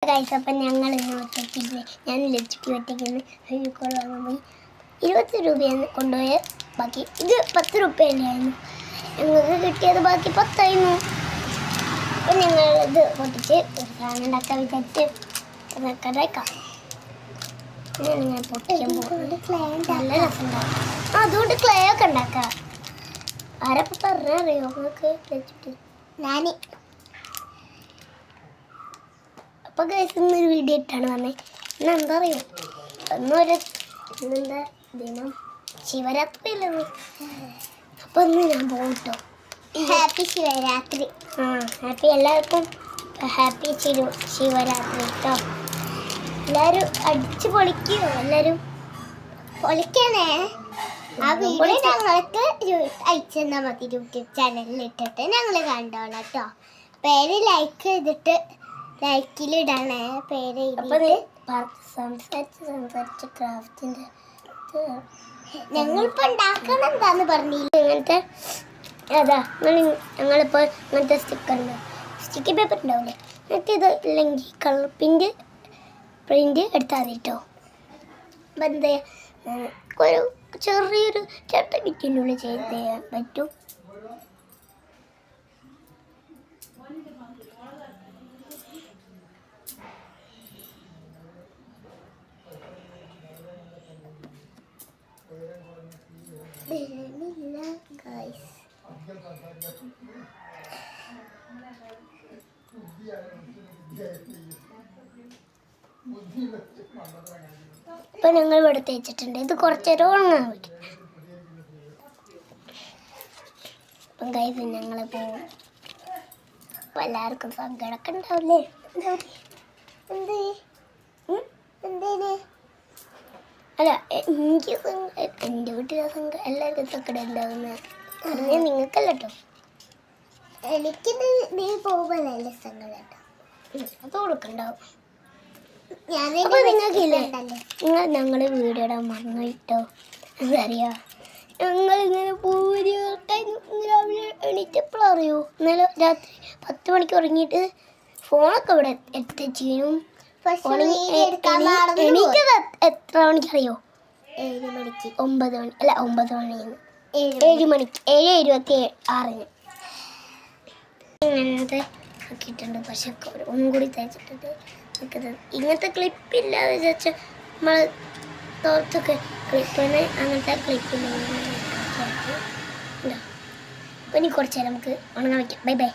Guys, അപ്പം ഞങ്ങൾ ഇന്ന് ഒറ്റയ്ക്കില്ലേ, ഞാൻ ലക്ഷ്മി ഒറ്റയ്ക്ക് ഫെവിക്കോൾ വാങ്ങാൻ പോയി. 20 രൂപയാണ് കൊണ്ടുപോയ. ബാക്കി ഇത് 10 രൂപയല്ലായിരുന്നു ഞങ്ങൾക്ക് കിട്ടിയത്, ബാക്കി 10 ആയിരുന്നു. അപ്പം ഞങ്ങൾ ഇത് പൊട്ടിച്ച് ഒരു സാധനം ഉണ്ടാക്കാൻ വിചാരിച്ച് കടക്കാം. ഞാൻ പൊട്ടിക്കാൻ പോകുന്നത് നല്ല രസമുണ്ടാവും. അതുകൊണ്ട് ക്ലേ ഒക്കെ ഉണ്ടാക്കാം. ആരപ്പം പറഞ്ഞറിയോ നിങ്ങൾക്ക് വെച്ചിട്ട് ഞാൻ. അപ്പോൾ ഗൈസ് ഇന്നൊരു വീഡിയോ ഇട്ടാണ് പറഞ്ഞത്. ഇന്ന് എന്താ അറിയോ, ഇന്നെന്താ ദിനം ശിവരാത്രി അല്ലേ. അപ്പോൾ ഇന്ന് ഞാൻ പോകും കേട്ടോ. ഹാപ്പി ശിവരാത്രി. ഹാപ്പി എല്ലാവർക്കും ഹാപ്പി ശിവരാത്രി കേട്ടോ. എല്ലാവരും അടിച്ച് പൊളിക്കുകയോ, എല്ലാവരും പൊളിക്കണേ. ആ വീഡിയോ ഞങ്ങൾക്ക് അയച്ചു തന്നാൽ മതി. യൂട്യൂബ് ചാനലിൽ ഇട്ടിട്ട് ഞങ്ങൾ കണ്ടോളാം കേട്ടോ. പേര് ലൈക്ക് ചെയ്തിട്ട് ലൈക്കിലിടണേ പേര്. സംസാരിച്ച് ക്രാഫ്റ്റിൻ്റെ ഞങ്ങളിപ്പോൾ ഉണ്ടാക്കണം എന്താന്ന് പറഞ്ഞില്ല. ഇങ്ങനത്തെ അതാ ഞങ്ങളിപ്പോൾ ഇങ്ങനത്തെ സ്റ്റിക്കി പേപ്പർ ഉണ്ടാവില്ലേ, എന്നിട്ട് ഇത് ഇല്ലെങ്കിൽ കളർ പ്രിൻ്റ് എടുത്താൽ മതി കേട്ടോ. അപ്പം എന്താ ഒരു ചെറിയൊരു ചട്ടമിറ്റിൻ്റെ ഉള്ളിൽ ചെയ്ത് ചെയ്യാൻ പറ്റും. ഇപ്പം ഞങ്ങൾ ഇവിടെ തേച്ചിട്ടുണ്ട്. ഇത് കുറച്ച് നേരം ഉണങ്ങാൻ പറ്റും. അപ്പം ഗൈസ് ഞങ്ങൾ പോകും. അപ്പം എല്ലാവർക്കും സങ്കടമൊക്കെ ഉണ്ടാവില്ലേ? എന്തേന് അല്ല, എനിക്ക് എൻ്റെ വീട്ടിലെ സങ്കടം എല്ലാവർക്കും സങ്കടം ഉണ്ടാവുന്ന പറഞ്ഞാൽ നിങ്ങൾക്കല്ല കേട്ടോ. എനിക്ക് നീ പോകുമ്പോഴല്ലേ സങ്കടം കേട്ടോ. അത് കൊടുക്കണ്ടാവും. അപ്പോൾ നിങ്ങൾക്കില്ലേ, ഞങ്ങൾ വീഡിയോ ഇടാൻ മറന്നു കേട്ടോ. എന്താ അറിയാ, ഞങ്ങളിങ്ങനെ പൂരി രാവിലെ എണീറ്റപ്പോൾ അറിയോ, ഇന്നലെ രാത്രി 10 മണിക്ക് ഉറങ്ങിയിട്ട് ഫോണൊക്കെ ഇവിടെ എത്തിച്ചും. എണീറ്റത് എത്ര മണിക്കറിയോ? 7 മണിക്ക്. 9 മണി അല്ല 9 മണിന്ന് 7 മണിക്ക് 7:26 ഇങ്ങനത്തെ ആക്കിയിട്ടുണ്ട്. പക്ഷെ ഒന്നും കൂടി തയ്ച്ചിട്ടുണ്ട്. ഇങ്ങനത്തെ ക്ലിപ്പില്ലാതെ വെച്ചാൽ നമ്മൾ തോർത്തൊക്കെ ക്ലിപ്പിന് അങ്ങനത്തെ ക്ലിപ്പില്ല. അപ്പം ഇനി കുറച്ച് നേരം നമുക്ക് ഉണങ്ങാൻ വയ്ക്കാം. Bye bye.